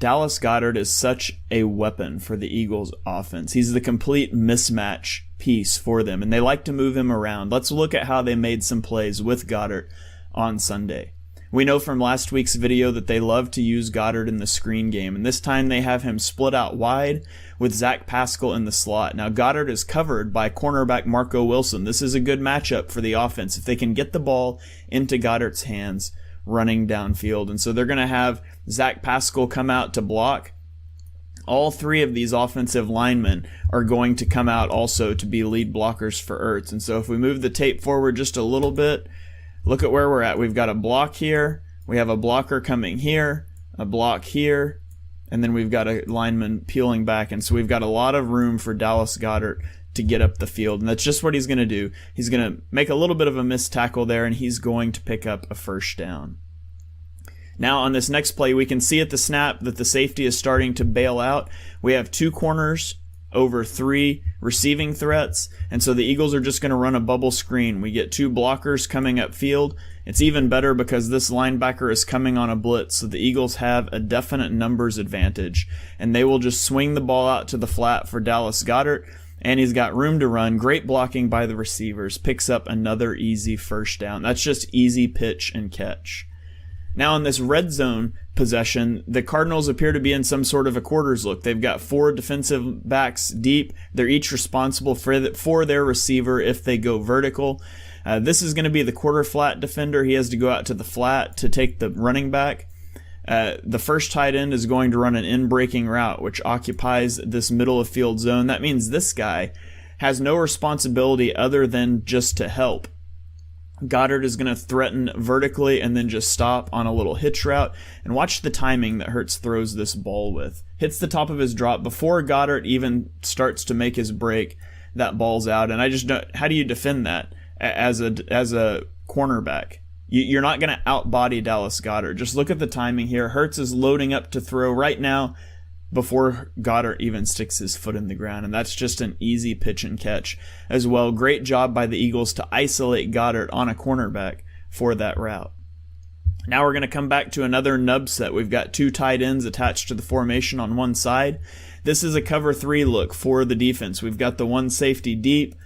Dallas Goedert is such a weapon for the Eagles offense. He's the complete mismatch piece for them, and they like to move him around. Let's look at how they made some plays with Goedert on Sunday. We know from last week's video that they love to use Goedert in the screen game, and this time they have him split out wide with Zach Pascal in the slot. Now Goedert is covered by cornerback Marco Wilson. This is a good matchup for the offense if they can get the ball into Goedert's hands running downfield. And so they're going to have Zach Pascal come out to block. All three of these offensive linemen are going to come out also to be lead blockers for Ertz. And so if we move the tape forward just a little bit, look at where we're at. We've got a block here. We have a blocker coming here, a block here, and then we've got a lineman peeling back. And so we've got a lot of room for Dallas Goedert to get up the field. And that's just what he's going to do. He's going to make a little bit of a missed tackle there, and he's going to pick up a first down. Now on this next play, we can see at the snap that the safety is starting to bail out. We have two corners over three receiving threats, and so the Eagles are just going to run a bubble screen. We get two blockers coming upfield. It's even better because this linebacker is coming on a blitz, so the Eagles have a definite numbers advantage, and they will just swing the ball out to the flat for Dallas Goedert, and he's got room to run. Great blocking by the receivers. Picks up another easy first down. That's just easy pitch and catch. Now in this red zone possession, the Cardinals appear to be in some sort of a quarters look. They've got four defensive backs deep. They're each responsible for their receiver if they go vertical. This is going to be the quarter flat defender. He has to go out to the flat to take the running back. The first tight end is going to run an in-breaking route, which occupies this middle of field zone. That means this guy has no responsibility other than just to help. Goedert is going to threaten vertically and then just stop on a little hitch route. And watch the timing that Hurts throws this ball with. Hits the top of his drop before Goedert even starts to make his break. That ball's out. And I just don't, how do you defend that as a cornerback? You're not going to outbody Dallas Goedert. Just look at the timing here. Hurts is loading up to throw right now before Goedert even sticks his foot in the ground. And that's just an easy pitch and catch as well. Great job by the Eagles to isolate Goedert on a cornerback for that route. Now we're going to come back to another nub set. We've got two tight ends attached to the formation on one side. This is a cover three look for the defense. We've got the one safety deep.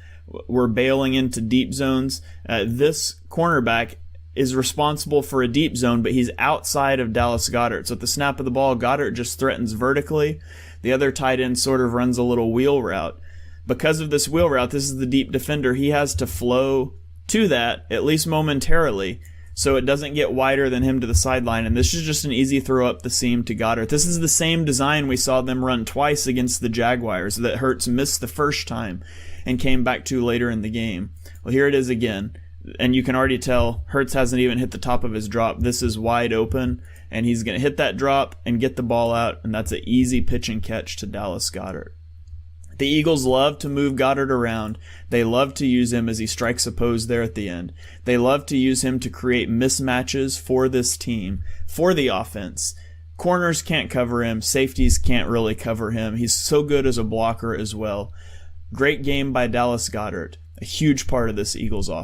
We're bailing into deep zones. This cornerback is responsible for a deep zone, but he's outside of Dallas Goedert. So at the snap of the ball, Goedert just threatens vertically. The other tight end sort of runs a little wheel route. Because of this wheel route, this is the deep defender. He has to flow to that, at least momentarily, so it doesn't get wider than him to the sideline. And this is just an easy throw up the seam to Goedert. This is the same design we saw them run twice against the Jaguars that Hurts missed the first time and came back to later in the game. Well, here it is again. And you can already tell Hurts hasn't even hit the top of his drop. This is wide open, and he's going to hit that drop and get the ball out, and that's an easy pitch and catch to Dallas Goedert. The Eagles love to move Goedert around. They love to use him as he strikes a pose there at the end. They love to use him to create mismatches for this team, for the offense. Corners can't cover him. Safeties can't really cover him. He's so good as a blocker as well. Great game by Dallas Goedert, a huge part of this Eagles offense.